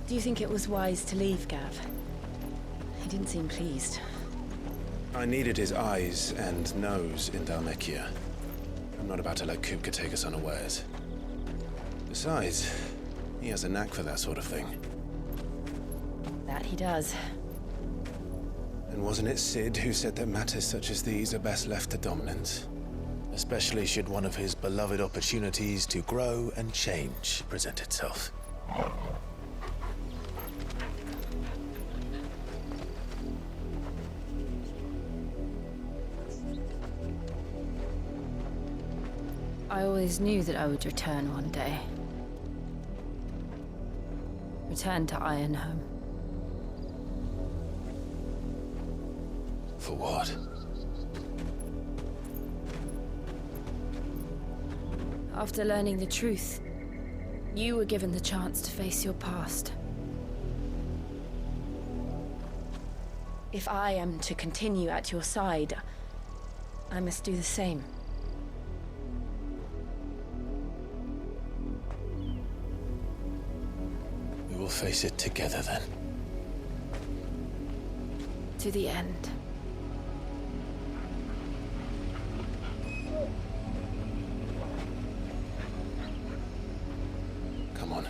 Do you think it was wise to leave, Gav? He didn't seem pleased. I needed his eyes and nose in Dhalmekia. I'm not about to let Kupka take us unawares. Besides, he has a knack for that sort of thing. That he does. And wasn't it Sid who said that matters such as these are best left to dominance? Especially should one of his beloved opportunities to grow and change present itself. I always knew that I would return one day. Return to Ironhome. For what? After learning the truth, you were given the chance to face your past. If I am to continue at your side, I must do the same. We will face it together then. To the end. Come on.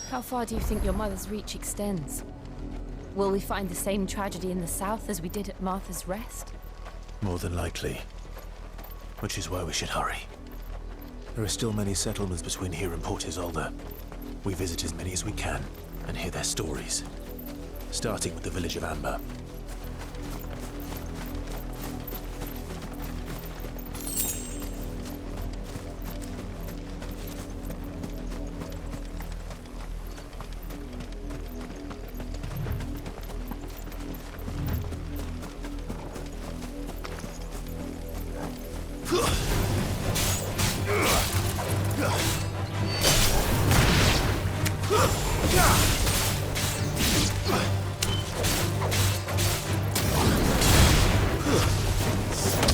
How far do you think your mother's reach extends? Will we find the same tragedy in the south as we did at Martha's Rest? More than likely. Which is why we should hurry. There are still many settlements between here and Port Isolde. We visit as many as we can and hear their stories. Starting with the village of Amber.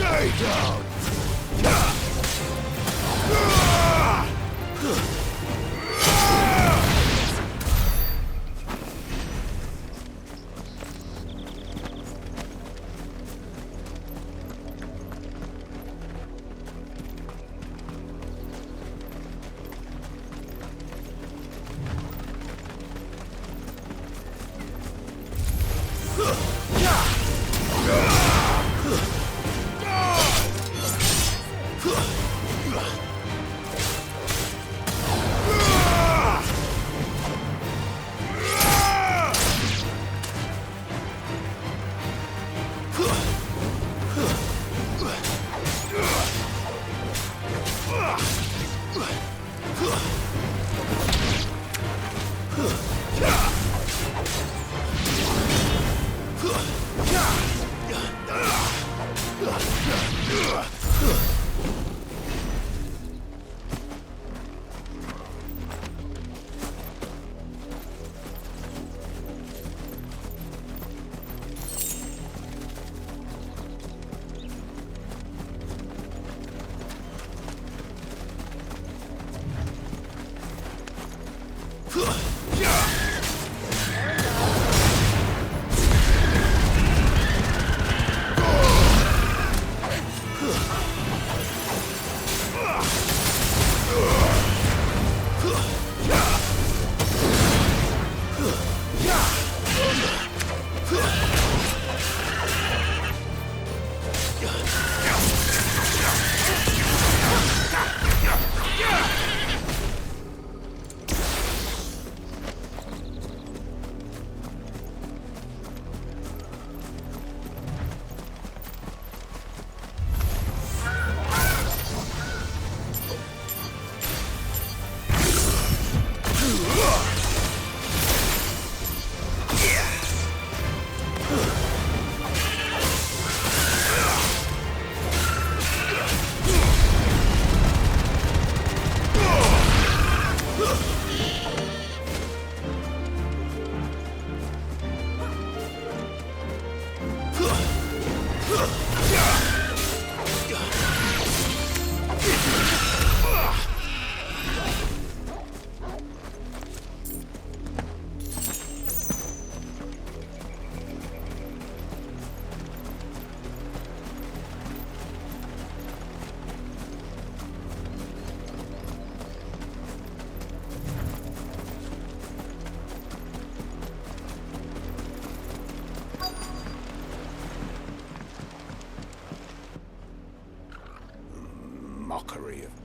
Stay down!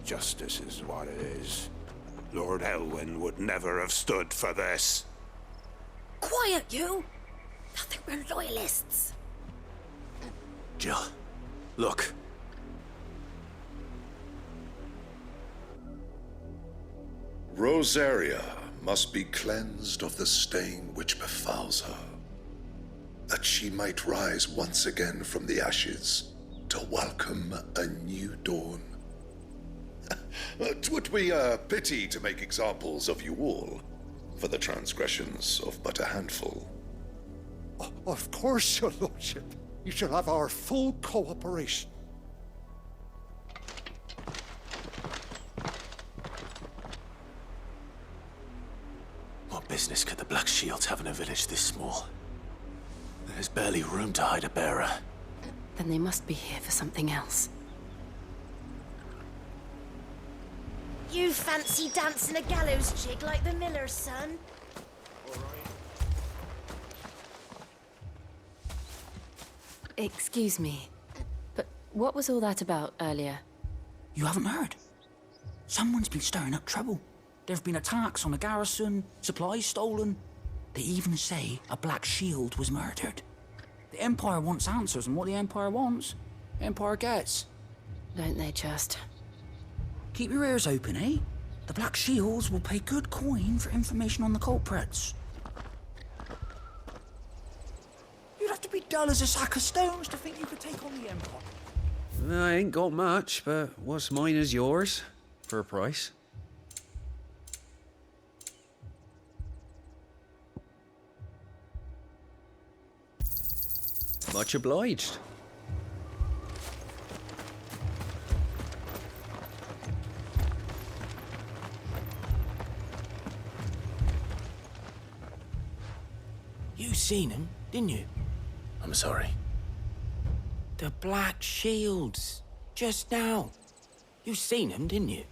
Justice is what it is. Lord Elwyn would never have stood for this. Quiet, you! I think we're loyalists. Jill, look. Rosária must be cleansed of the stain which befouls her, that she might rise once again from the ashes to welcome a new dawn. 'Twould be a pity to make examples of you all, for the transgressions of but a handful. Of course, your lordship. You shall have our full cooperation. What business could the Black Shields have in a village this small? There's barely room to hide a bearer. Then they must be here for something else. You fancy dancing a gallows jig like the miller's son? Excuse me, but what was all that about earlier? You haven't heard? Someone's been stirring up trouble. There have been attacks on the garrison, supplies stolen. They even say a Black Shield was murdered. The Empire wants answers, and what the Empire wants, Empire gets. Don't they just? Keep your ears open, eh? The Black Shields will pay good coin for information on the culprits. You'd have to be dull as a sack of stones to think you could take on the Empire. I ain't got much, but what's mine is yours, for a price. Much obliged. You seen him, didn't you? I'm sorry. The Black Shields. Just now. You seen them, didn't you?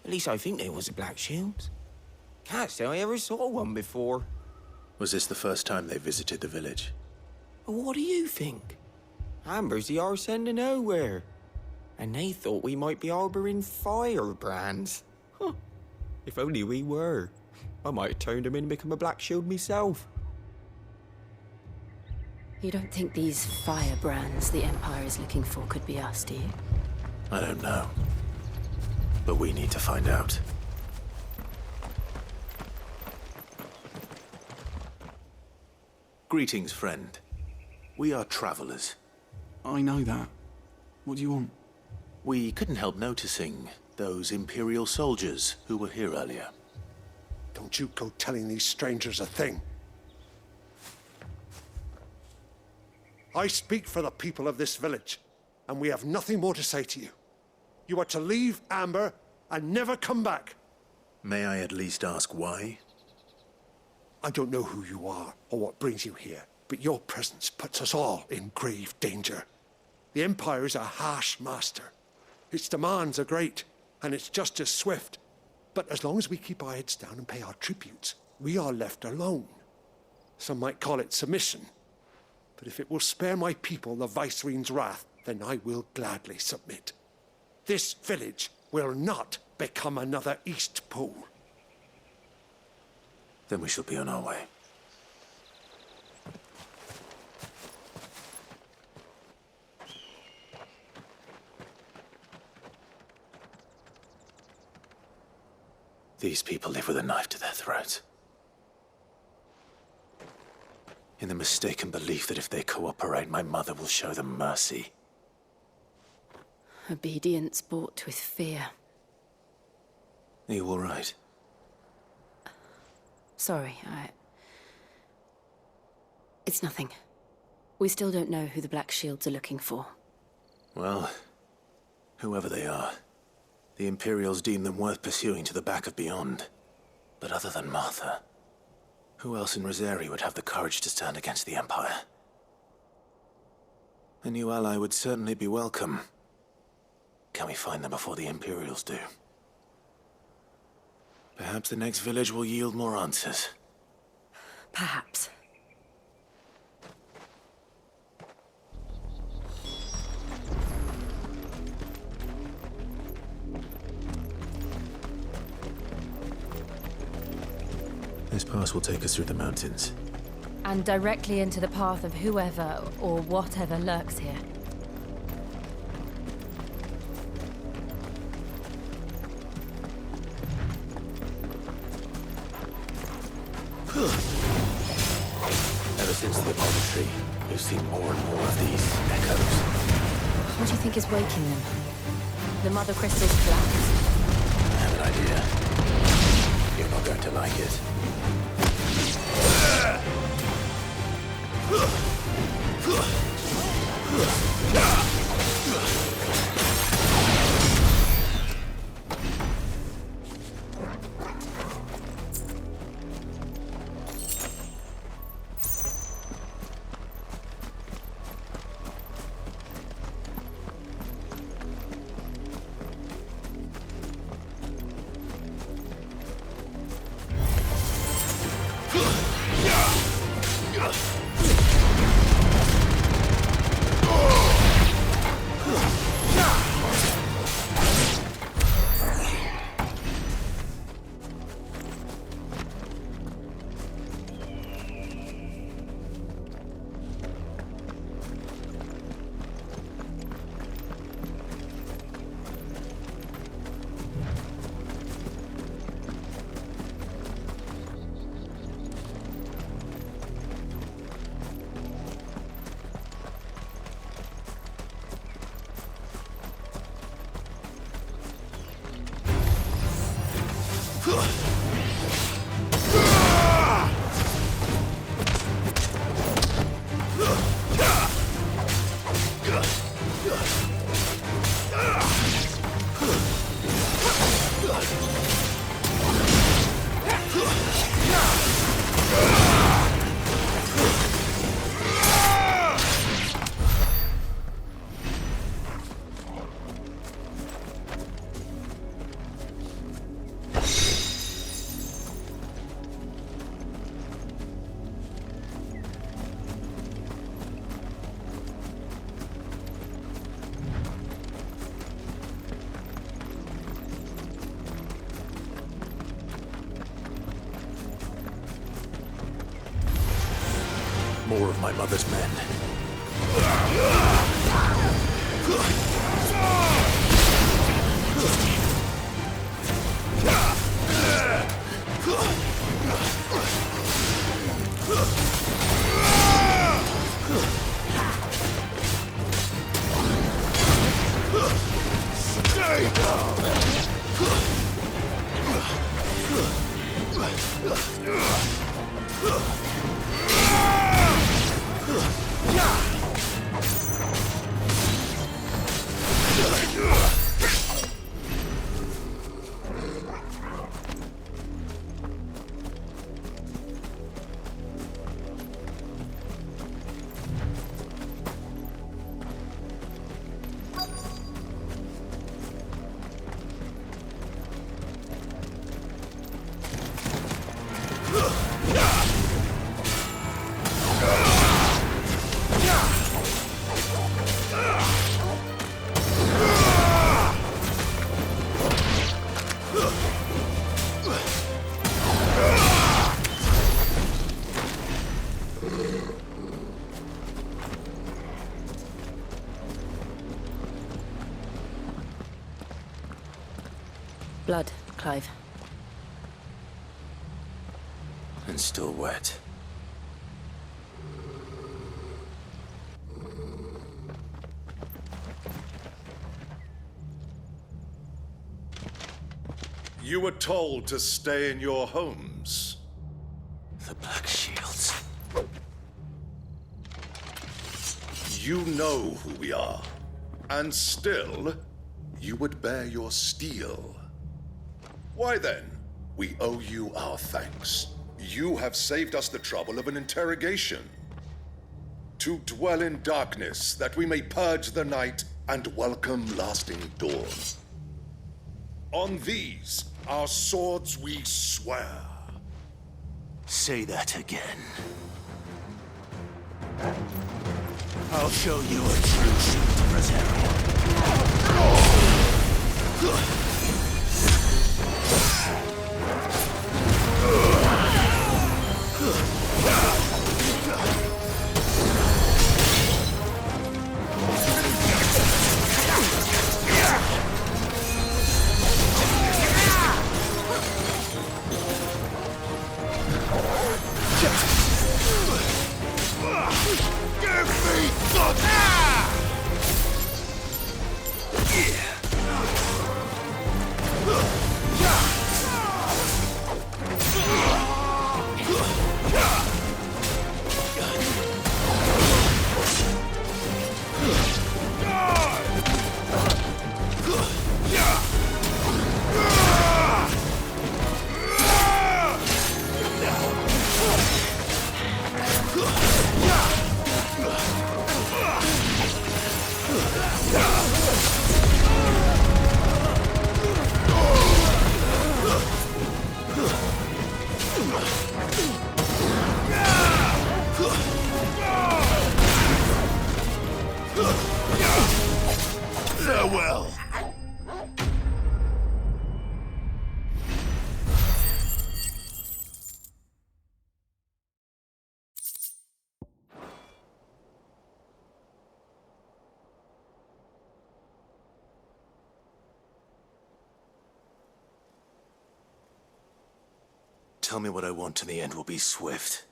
At least I think there was a Black Shields. Can't say I ever saw one before. Was this the first time they visited the village? But what do you think? Amber's the arse end of nowhere. And they thought we might be harbouring firebrands. Huh. If only we were. I might have turned them in and become a Black Shield myself. You don't think these firebrands the Empire is looking for could be us, do you? I don't know. But we need to find out. Greetings, friend. We are travelers. I know that. What do you want? We couldn't help noticing those Imperial soldiers who were here earlier. Don't you go telling these strangers a thing. I speak for the people of this village, and we have nothing more to say to you. You are to leave Amber and never come back. May I at least ask why? I don't know who you are or what brings you here, but your presence puts us all in grave danger. The Empire is a harsh master. Its demands are great, and its justice swift. But as long as we keep our heads down and pay our tributes, we are left alone. Some might call it submission. But if it will spare my people the Viceroy's wrath, then I will gladly submit. This village will not become another East Pole. Then we shall be on our way. These people live with a knife to their throats. In the mistaken belief that if they cooperate, my mother will show them mercy. Obedience bought with fear. Are you all right? Sorry, It's nothing. We still don't know who the Black Shields are looking for. Well, whoever they are, the Imperials deem them worth pursuing to the back of beyond. But other than Martha, who else in Rosária would have the courage to stand against the Empire? A new ally would certainly be welcome. Can we find them before the Imperials do? Perhaps the next village will yield more answers. Perhaps. This pass will take us through the mountains. And directly into the path of whoever or whatever lurks here. Ever since the laboratory, we've seen more and more of these echoes. What do you think is waking them? The mother crystal's collapse? I have an idea. You're not going to like it. More of my mother's men. Blood, Clive. And still wet. You were told to stay in your homes. The Black Shields. You know who we are. And still, you would bear your steel. Why then, we owe you our thanks. You have saved us the trouble of an interrogation. To dwell in darkness, that we may purge the night and welcome lasting dawn. On these, our swords we swear. Say that again. I'll show you a true shield to Rosária. tell me what I want and the end will be swift.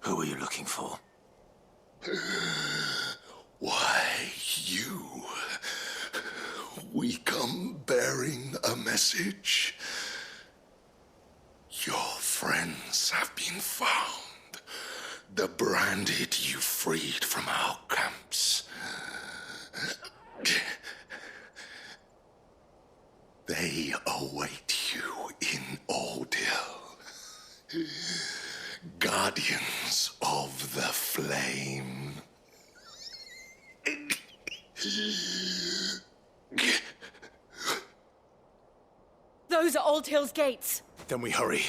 Who are you looking for? Why, you. We come bearing a message. Your friends have been found. The branded you freed from our camps. They await you in Ordeal. Guardians of the Flame. Those are Old Hill's gates. Then we hurry.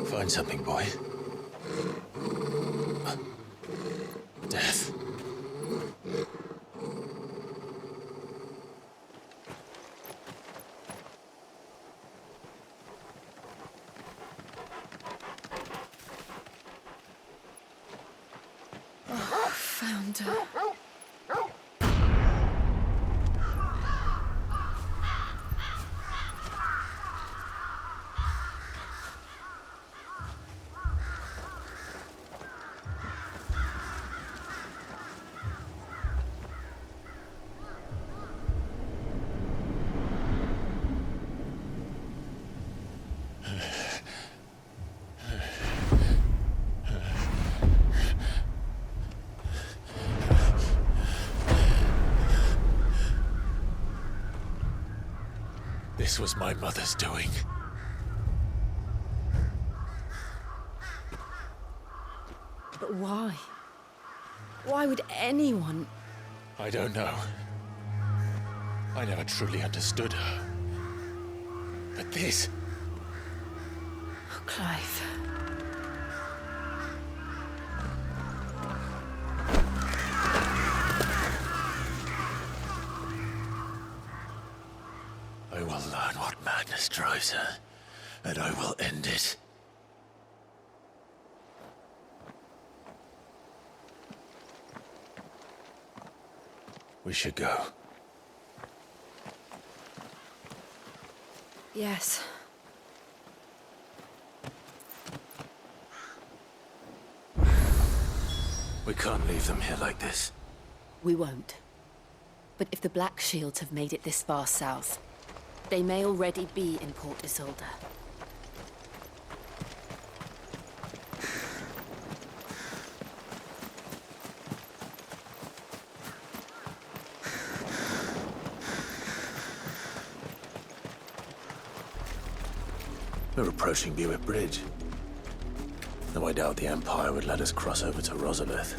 Find something, boy. Death. Found her. This was my mother's doing. But why? Why would anyone... I don't know. I never truly understood her. But this... Oh, Clive. I will learn what madness drives her, and I will end it. We should go. Yes. We can't leave them here like this. We won't. But if the Black Shields have made it this far south, they may already be in Port Isolde. We're approaching Buick Bridge. Though I doubt the Empire would let us cross over to Rosalith.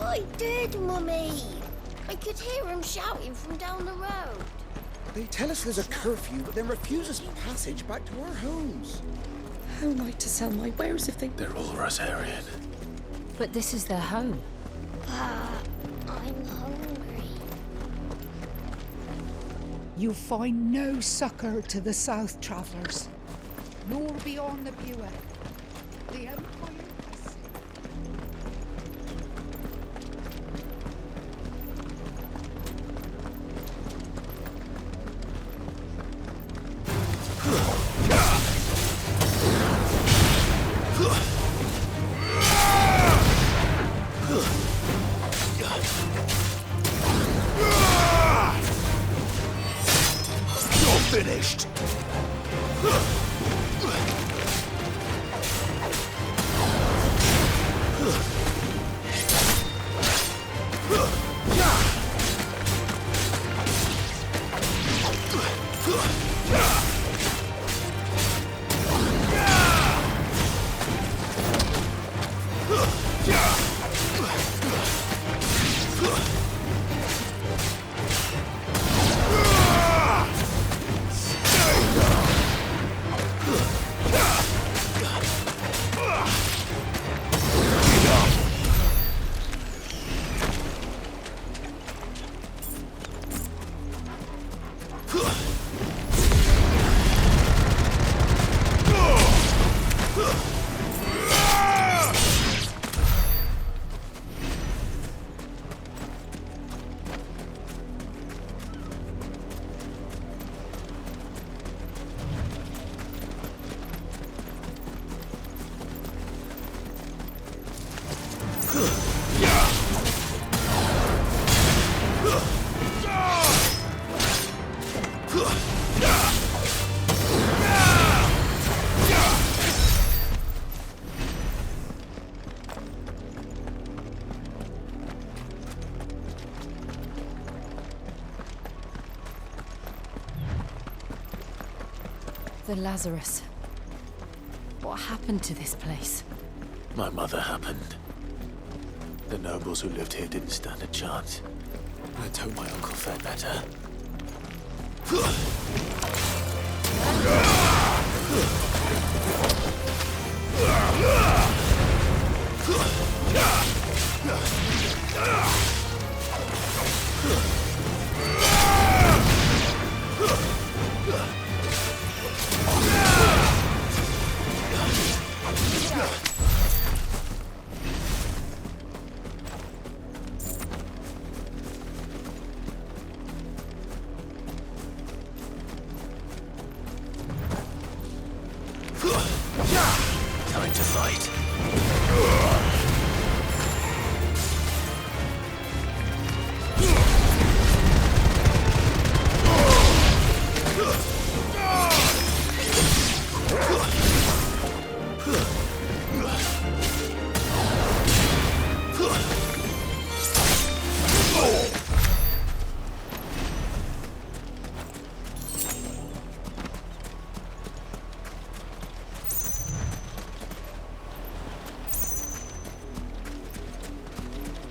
I did, Mummy. I could hear him shouting from down the road. They tell us there's a curfew, but then refuse us passage back to our homes. How am I to sell my wares if they... They're all Rosarian. But this is their home. I'm hungry. You find no succor to the south travellers, nor beyond the Buick. The Empire has... finished. The Lazarus. What happened to this place? My mother happened. The nobles who lived here didn't stand a chance. Let's hope my uncle fared better. Time to fight.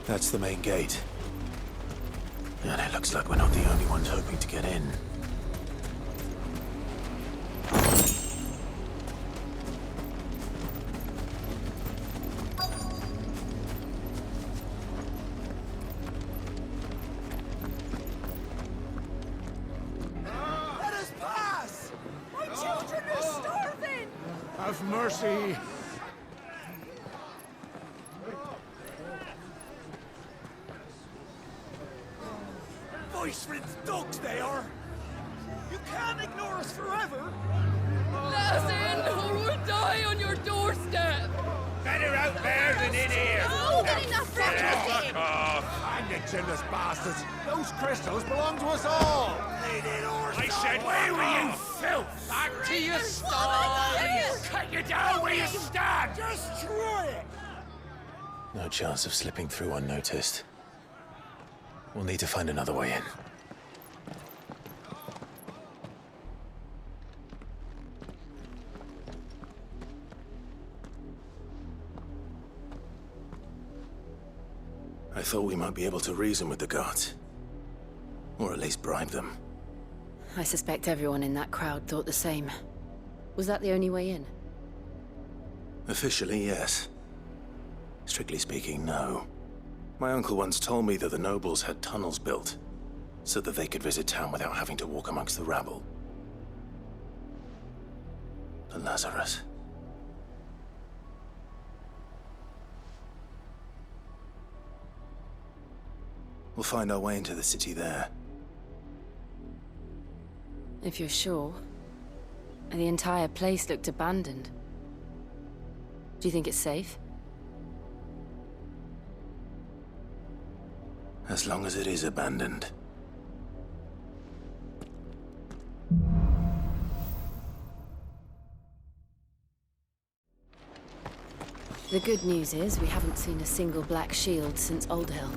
That's the main gate. And it looks like we're not the only ones hoping to get in. Let us pass! My children are starving! Have mercy! Voice-riddled dogs they are! You can't ignore us forever! Let us in, or we'll die on your doorstep! Better out there than in here! Oh, get enough Fuck off! And the chinless bastards! Those crystals belong to us all! I said, away with you, filth! Back to your stall! Cut you down where you stand! Destroy it! No chance of slipping through unnoticed. We'll need to find another way in. I thought we might be able to reason with the guards. Or at least bribe them. I suspect everyone in that crowd thought the same. Was that the only way in? Officially, yes. Strictly speaking, no. My uncle once told me that the nobles had tunnels built, so that they could visit town without having to walk amongst the rabble. The Lazarus. We'll find our way into the city there. If you're sure. The entire place looked abandoned. Do you think it's safe? As long as it is abandoned. The good news is we haven't seen a single black shield since Old Hill.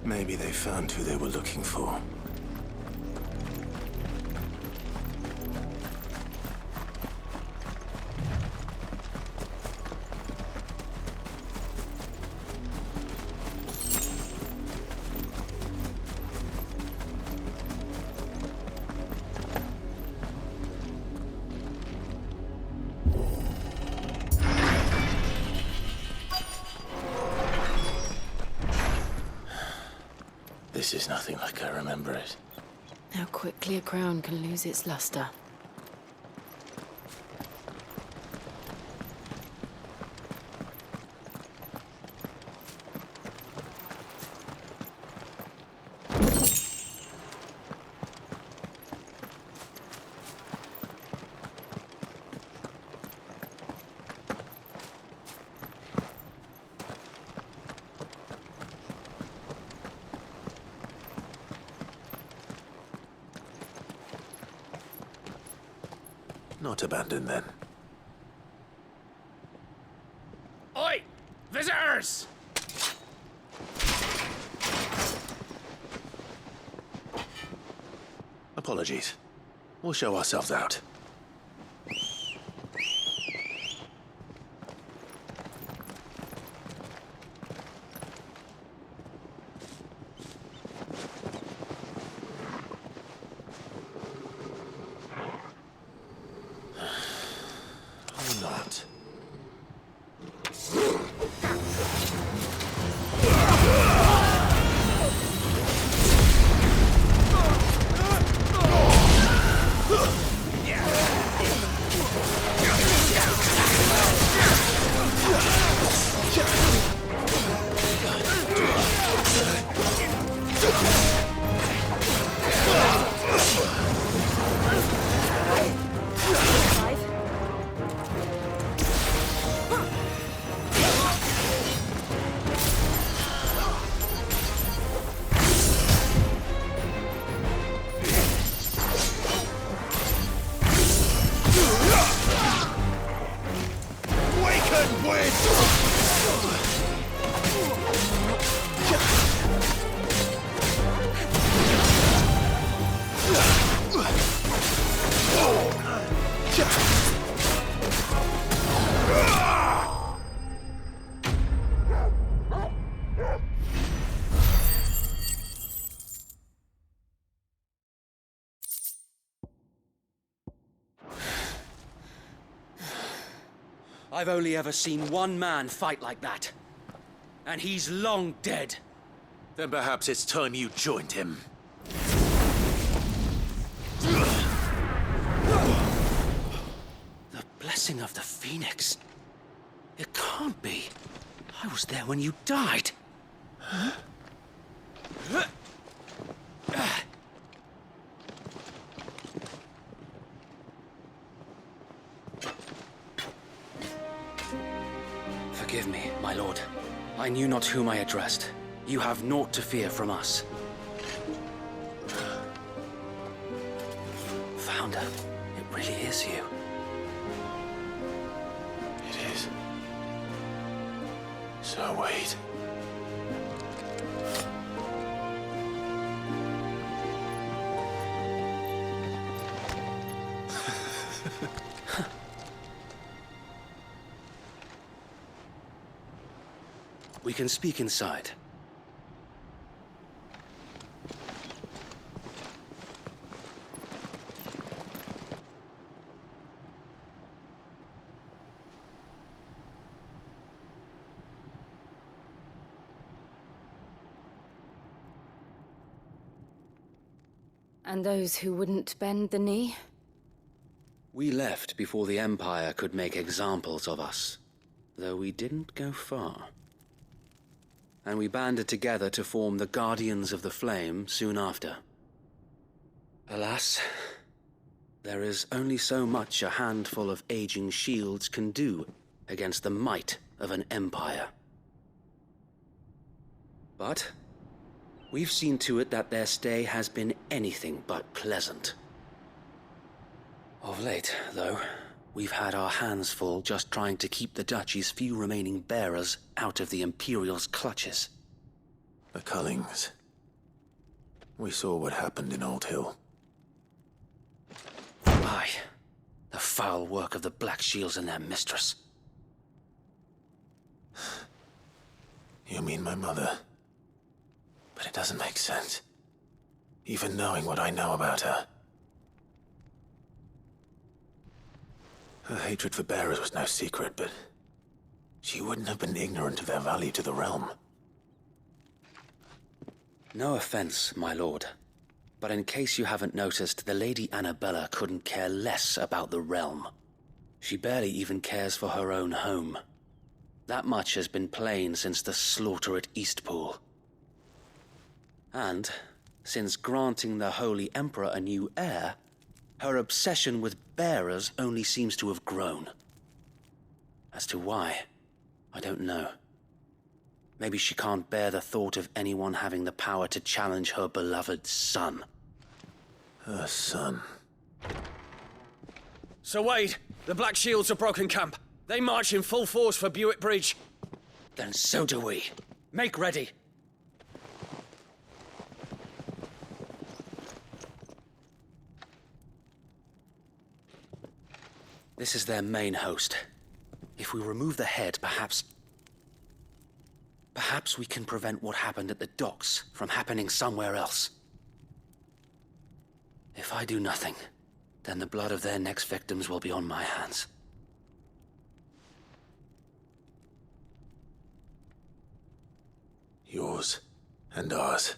Maybe they found who they were looking for. This is nothing like I remember it. How quickly a crown can lose its luster. Not abandoned, then. Oi! Visitors! Apologies. We'll show ourselves out. Or not. I've only ever seen one man fight like that. And he's long dead. Then perhaps it's time you joined him. The blessing of the Phoenix. It can't be. I was there when you died. Huh? Forgive me, my lord. I knew not whom I addressed. You have naught to fear from us. Founder, it really is you. It is. So wait. We can speak inside. And those who wouldn't bend the knee? We left before the Empire could make examples of us, though we didn't go far. And we banded together to form the Guardians of the Flame soon after. Alas, there is only so much a handful of aging shields can do against the might of an empire. But we've seen to it that their stay has been anything but pleasant. Of late, though, We've had our hands full just trying to keep the Duchy's few remaining bearers out of the Imperial's clutches. The Cullings. We saw what happened in Old Hill. Aye. The foul work of the Black Shields and their mistress. You mean my mother? But it doesn't make sense. Even knowing what I know about her. Her hatred for bearers was no secret, but she wouldn't have been ignorant of their value to the realm. No offense, my lord. But in case you haven't noticed, the Lady Annabella couldn't care less about the realm. She barely even cares for her own home. That much has been plain since the slaughter at Eastpool. And, since granting the Holy Emperor a new heir, her obsession with bearers only seems to have grown. As to why, I don't know. Maybe she can't bear the thought of anyone having the power to challenge her beloved son. Her son. Sir Wade, the Black Shields have broken camp. They march in full force for Buick Bridge. Then so do we. Make ready. This is their main host. If we remove the head, perhaps we can prevent what happened at the docks from happening somewhere else. If I do nothing, then the blood of their next victims will be on my hands. Yours and ours.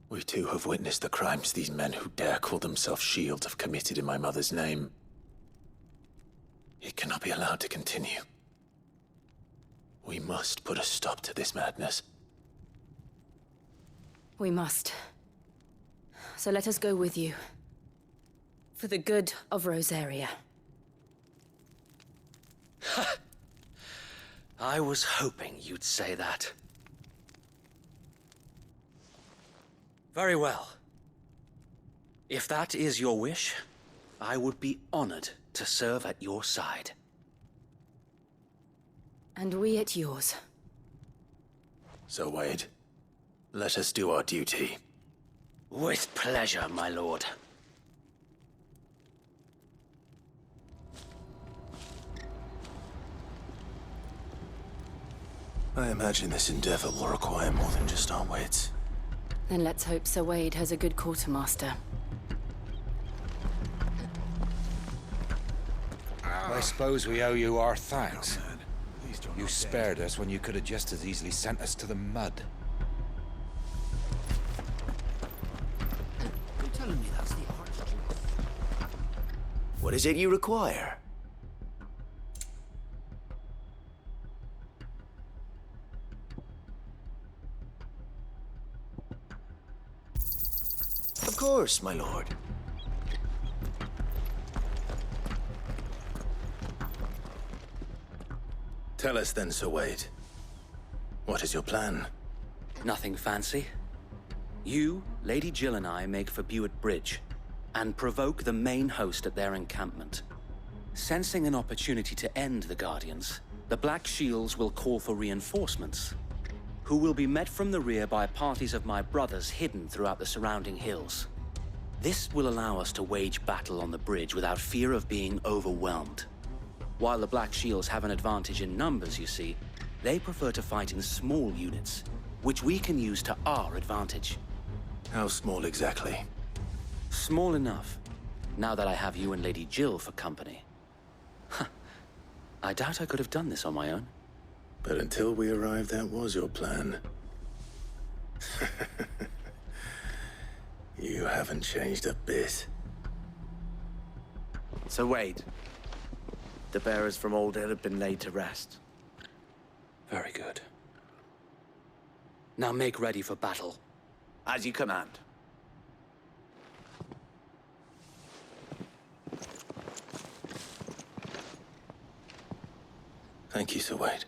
We too have witnessed the crimes these men who dare call themselves shields have committed in my mother's name. It cannot be allowed to continue. We must put a stop to this madness. We must. So let us go with you. For the good of Rosaria. I was hoping you'd say that. Very well. If that is your wish, I would be honored to serve at your side. And we at yours. So, Wade, let us do our duty. With pleasure, my lord. I imagine this endeavor will require more than just our wits. Then let's hope Sir Wade has a good quartermaster. I suppose we owe you our thanks. You spared us when you could have just as easily sent us to the mud. You're telling me that's the Archduke? What is it you require? Of course, my lord. Tell us then, Sir Wade. What is your plan? Nothing fancy. You, Lady Jill and I make for Buick Bridge, and provoke the main host at their encampment. Sensing an opportunity to end the Guardians, the Black Shields will call for reinforcements, who will be met from the rear by parties of my brothers hidden throughout the surrounding hills. This will allow us to wage battle on the bridge without fear of being overwhelmed. While the Black Shields have an advantage in numbers, you see, they prefer to fight in small units, which we can use to our advantage. How small exactly? Small enough, now that I have you and Lady Jill for company. I doubt I could have done this on my own. But until we arrived, that was your plan. You haven't changed a bit. So Wade, the bearers from Old Hill have been laid to rest. Very good. Now make ready for battle. As you command. Thank you, Sir Wade.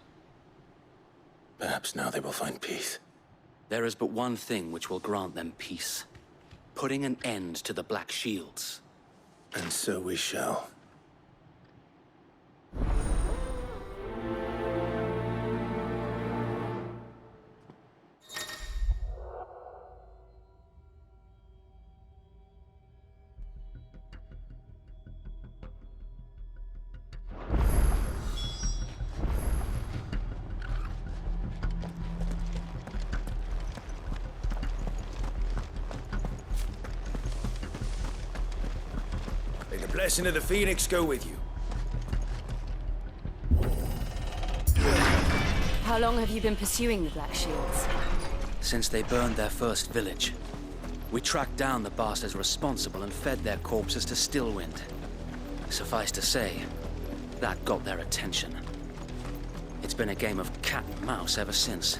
Perhaps now they will find peace. There is but one thing which will grant them peace. Putting an end to the Black Shields. And so we shall. blessing of the Phoenix go with you. How long have you been pursuing the Black Shields? Since they burned their first village, we tracked down the bastards responsible and fed their corpses to Stillwind. Suffice to say, that got their attention. It's been a game of cat and mouse ever since.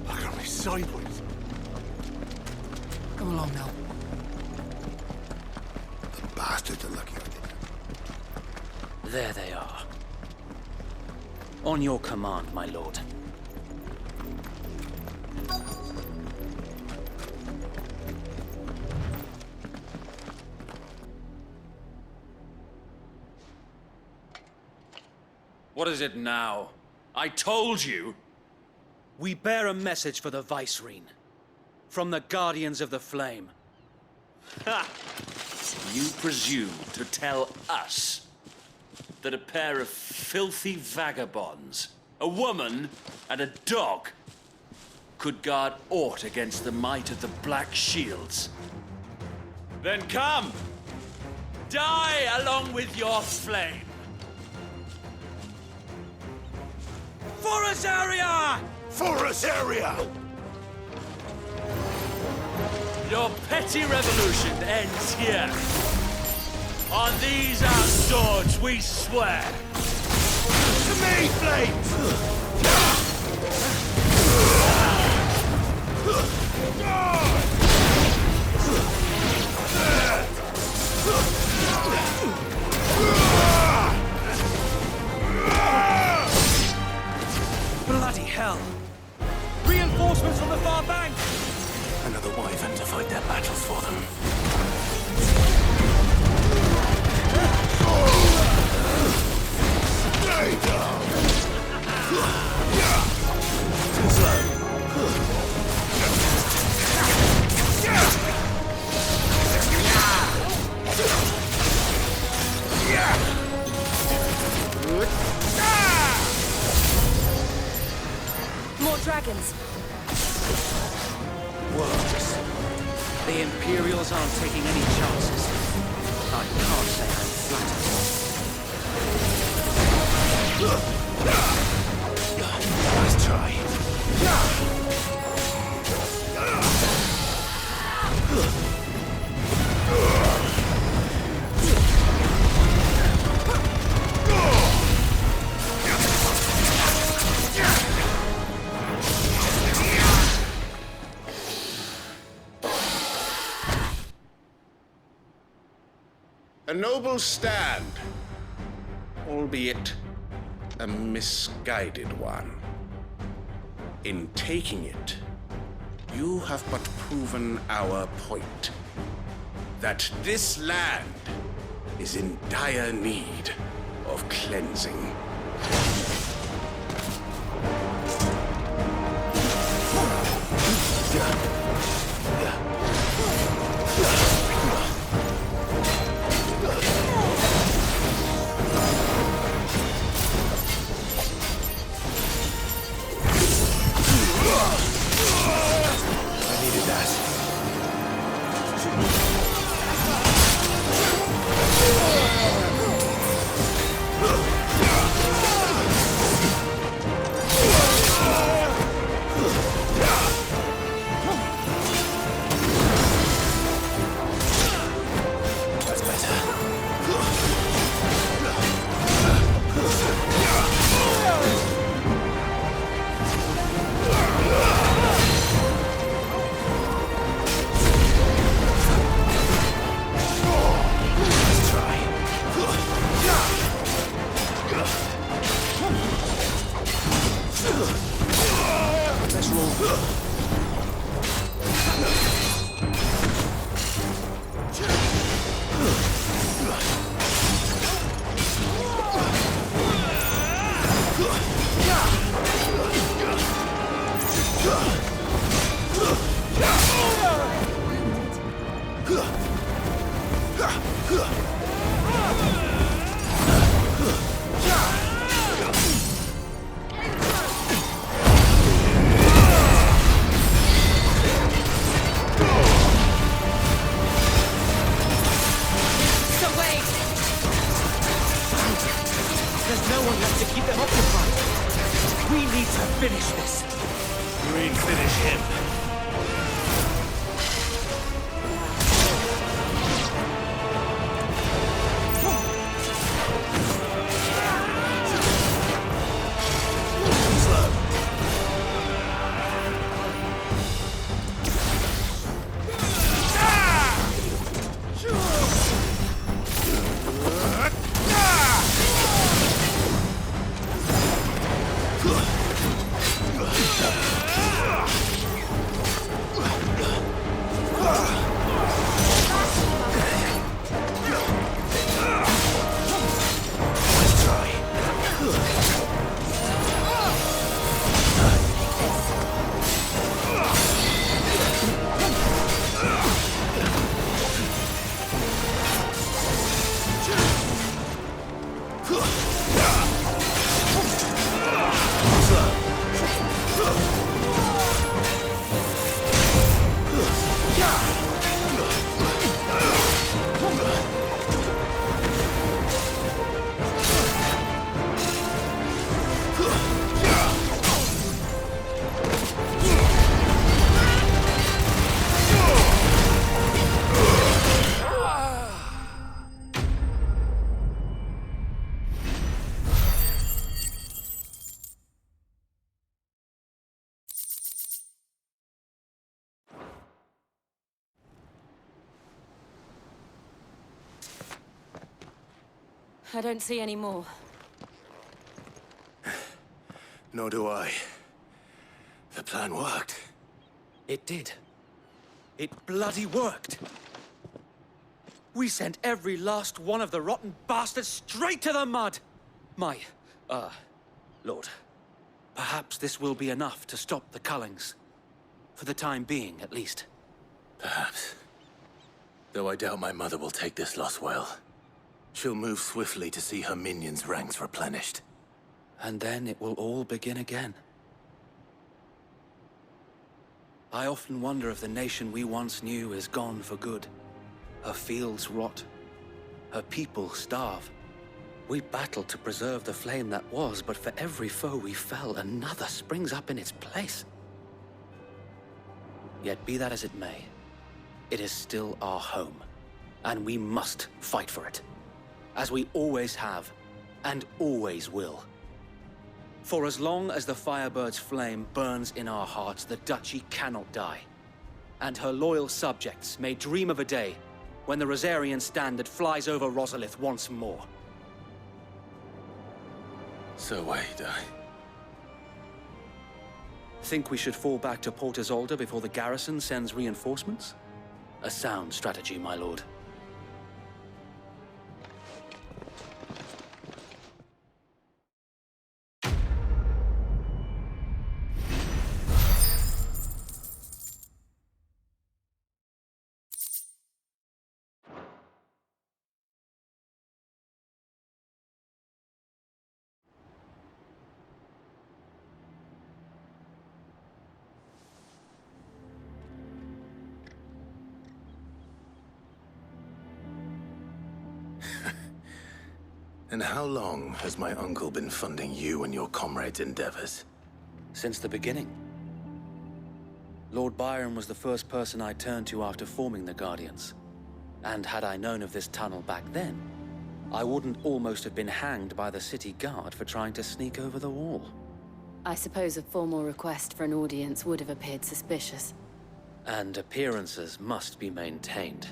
Look at me sideways. Come along now. The bastards are lucky I did. There they are. On your command, my lord. What is it now? I told you! We bear a message for the Vicereine. From the Guardians of the Flame. Ha! You presume to tell us that a pair of filthy vagabonds, a woman and a dog, could guard aught against the might of the Black Shields? Then come! Die along with your flame! For Rosária! For Rosária! Your petty revolution ends here. On these our swords we swear. To me, flames! Bloody hell! Reinforcements from the far bank! Another wyvern to fight their battles for them. Too slow. More dragons. Works. The Imperials aren't taking any chances. I can't say I'm flattered. Nice try. A noble stand, albeit a misguided one. In taking it, you have but proven our point, that this land is in dire need of cleansing. Finish this! Green, finish him. I don't see any more. Nor do I. The plan worked. It did. It bloody worked. We sent every last one of the rotten bastards straight to the mud! Lord, perhaps this will be enough to stop the Cullings. For the time being, at least. Perhaps. Though I doubt my mother will take this loss well. She'll move swiftly to see her minions' ranks replenished. And then it will all begin again. I often wonder if the nation we once knew is gone for good. Her fields rot. Her people starve. We battled to preserve the flame that was, but for every foe we fell, another springs up in its place. Yet be that as it may, it is still our home, and we must fight for it. As we always have, and always will. For as long as the Firebird's flame burns in our hearts, the Duchy cannot die. And her loyal subjects may dream of a day when the Rosarian standard flies over Rosalith once more. So wait, Think we should fall back to Port Isolde before the garrison sends reinforcements? A sound strategy, my lord. And how long has my uncle been funding you and your comrades' endeavors? Since the beginning. Lord Byron was the first person I turned to after forming the Guardians. And had I known of this tunnel back then, I wouldn't almost have been hanged by the city guard for trying to sneak over the wall. I suppose a formal request for an audience would have appeared suspicious. And appearances must be maintained.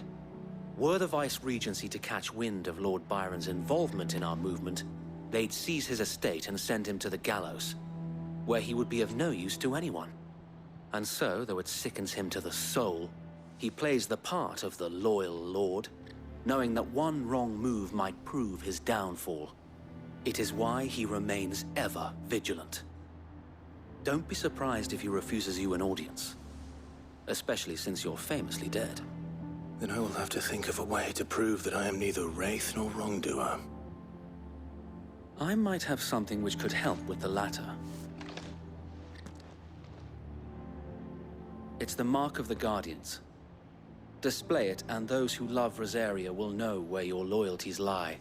Were the Vice-Regency to catch wind of Lord Byron's involvement in our movement, they'd seize his estate and send him to the gallows, where he would be of no use to anyone. And so, though it sickens him to the soul, he plays the part of the loyal lord, knowing that one wrong move might prove his downfall. It is why he remains ever vigilant. Don't be surprised if he refuses you an audience, especially since you're famously dead. Then I will have to think of a way to prove that I am neither wraith nor wrongdoer. I might have something which could help with the latter. It's the mark of the Guardians. Display it, and those who love Rosaria will know where your loyalties lie.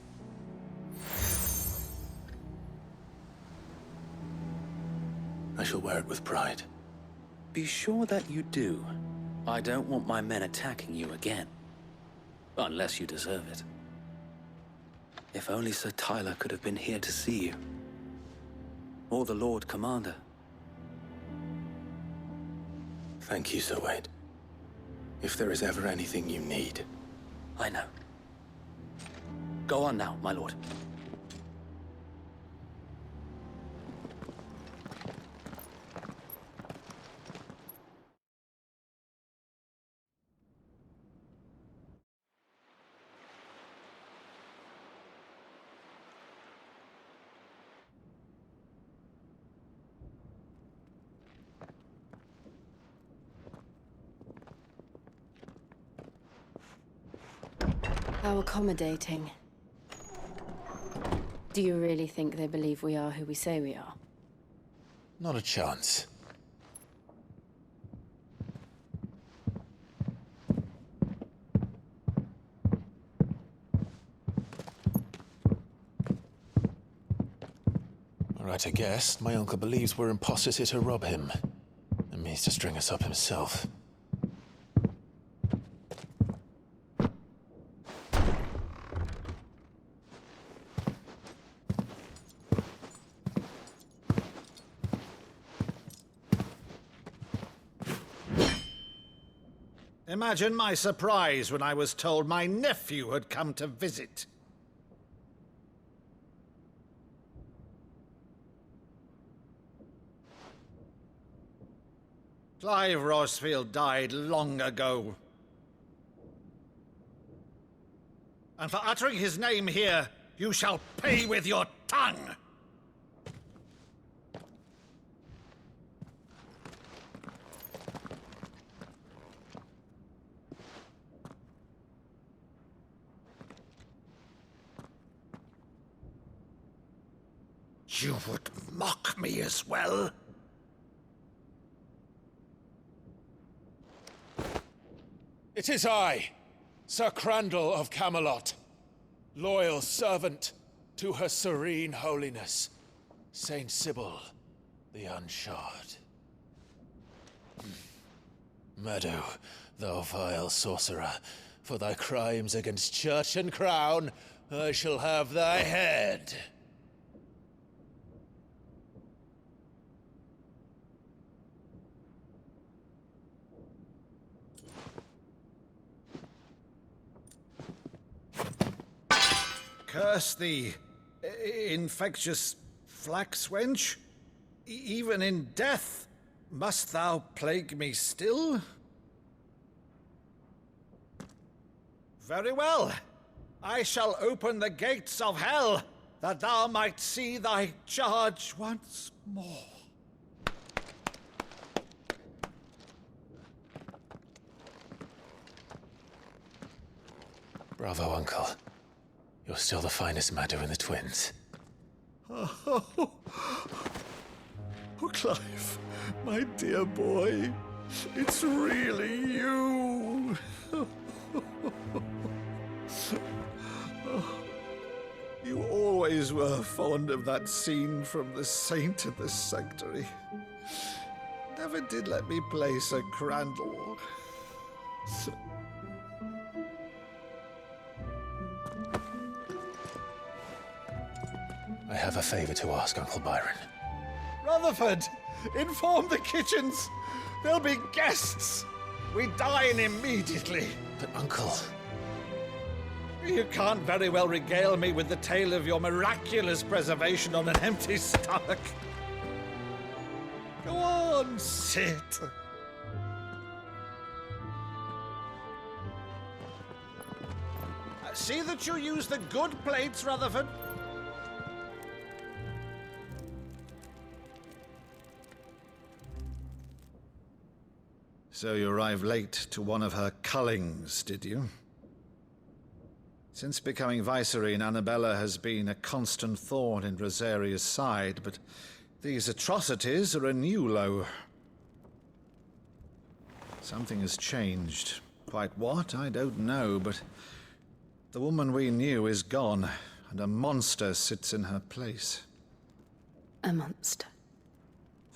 I shall wear it with pride. Be sure that you do. I don't want my men attacking you again. Unless you deserve it. If only Sir Tyler could have been here to see you. Or the Lord Commander. Thank you, Sir Wade. If there is ever anything you need. I know. Go on now, my lord. How accommodating. Do you really think they believe we are who we say we are? Not a chance. Right, I guess. My uncle believes we're imposters here to rob him. And means to string us up himself. Imagine my surprise when I was told my nephew had come to visit. Clive Rosfield died long ago. And for uttering his name here, you shall pay with your tongue! You would mock me as well? It is I, Sir Crandall of Camelot, loyal servant to Her Serene Holiness, Saint Sybil the Unshod. Meadow, thou vile sorcerer, for thy crimes against church and crown, I shall have thy head. Curse thee, infectious flax wench. Even in death, must thou plague me still? Very well. I shall open the gates of hell, that thou might see thy charge once more. Bravo, Uncle. You're still the finest Meadow in the twins. Oh, Clive, my dear boy, it's really you. You always were fond of that scene from The Saint in the Sanctuary. Never did let me play Sir Crandall. I have a favor to ask, Uncle Byron. Rutherford, inform the kitchens. There'll be guests. We dine immediately. But, Uncle... You can't very well regale me with the tale of your miraculous preservation on an empty stomach. Go on, sit. See that you use the good plates, Rutherford. So you arrived late to one of her cullings, did you? Since becoming Vicereine, Annabella has been a constant thorn in Rosaria's side, but these atrocities are a new low. Something has changed. Quite what, I don't know, but the woman we knew is gone, and a monster sits in her place. A monster?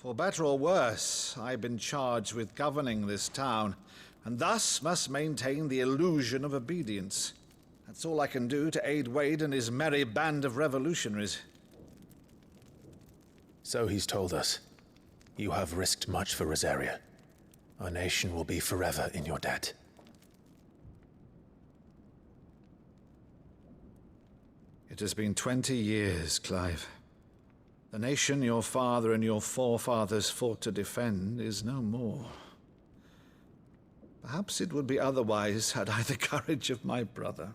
For better or worse, I've been charged with governing this town, and thus must maintain the illusion of obedience. That's all I can do to aid Wade and his merry band of revolutionaries. So he's told us. You have risked much for Rosária. Our nation will be forever in your debt. It has been 20 years, Clive. The nation your father and your forefathers fought to defend is no more. Perhaps it would be otherwise had I the courage of my brother.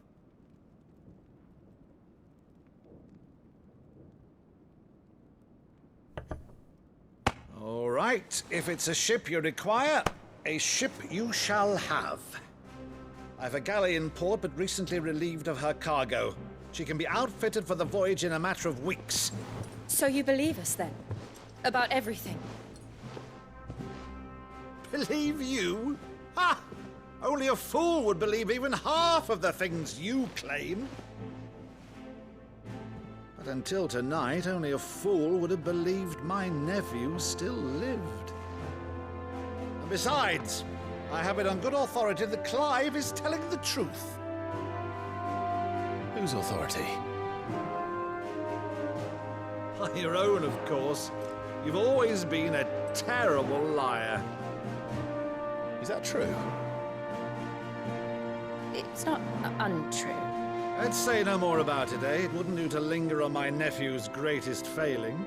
All right, if it's a ship you require, a ship you shall have. I've a galley in port, but recently relieved of her cargo. She can be outfitted for the voyage in a matter of weeks. So you believe us, then? About everything? Believe you? Ha! Only a fool would believe even half of the things you claim. But until tonight, only a fool would have believed my nephew still lived. And besides, I have it on good authority that Clive is telling the truth. Whose authority? On your own, of course. You've always been a terrible liar. Is that true? It's not untrue. Let's say no more about it, eh? It wouldn't do to linger on my nephew's greatest failing.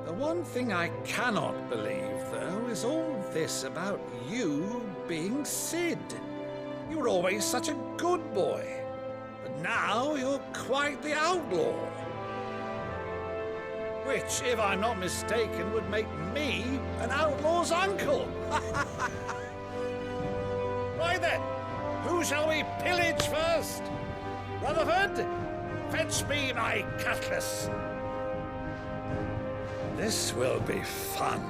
The one thing I cannot believe, though, is all this about you being Sid. You were always such a good boy, but now you're quite the outlaw. Which, if I'm not mistaken, would make me an outlaw's uncle. Right then, who shall we pillage first? Rutherford, fetch me my cutlass. This will be fun.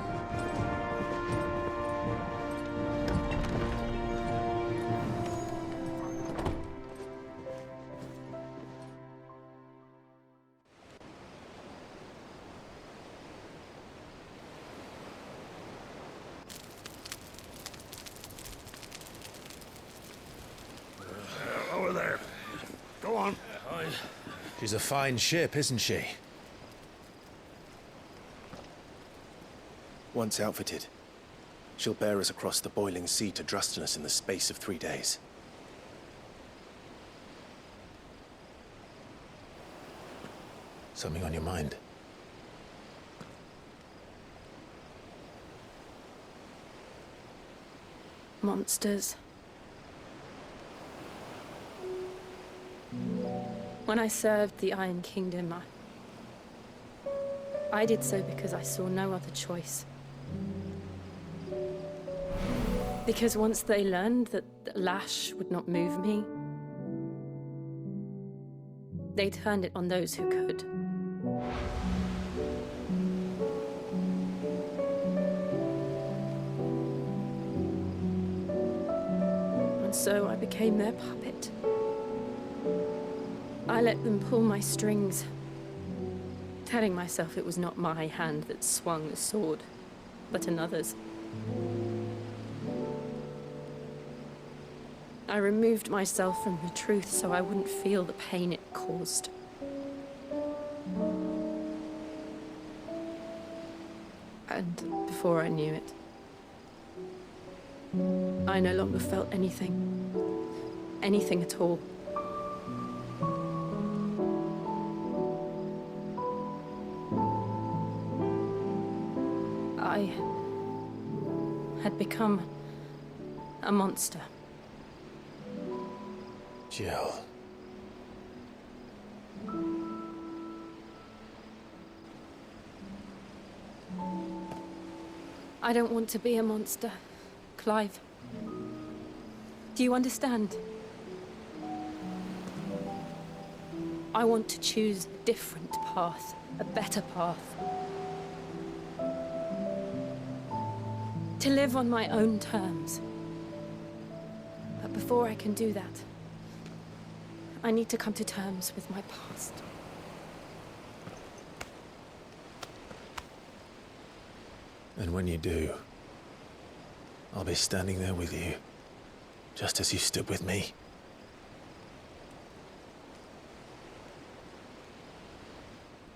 Over there. Go on. She's a fine ship, isn't she? Once outfitted, she'll bear us across the boiling sea to Drustenus in the space of 3 days. Something on your mind? Monsters. When I served the Iron Kingdom, I did so because I saw no other choice. Because once they learned that the lash would not move me, they turned it on those who could. And so I became their puppet. I let them pull my strings, telling myself it was not my hand that swung the sword, but another's. I removed myself from the truth so I wouldn't feel the pain it caused. And before I knew it, I no longer felt anything. Anything at all. I had become a monster. Jill. I don't want to be a monster, Clive. Do you understand? I want to choose a different path, a better path. To live on my own terms. But before I can do that, I need to come to terms with my past. And when you do, I'll be standing there with you, just as you stood with me.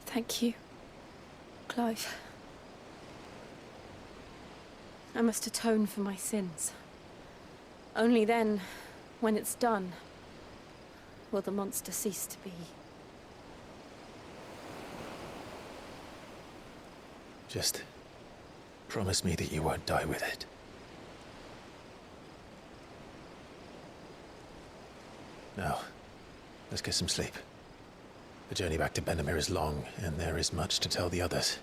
Thank you, Clive. I must atone for my sins. Only then, when it's done, will the monster cease to be. Just promise me that you won't die with it. Now, let's get some sleep. The journey back to Benamir is long, and there is much to tell the others.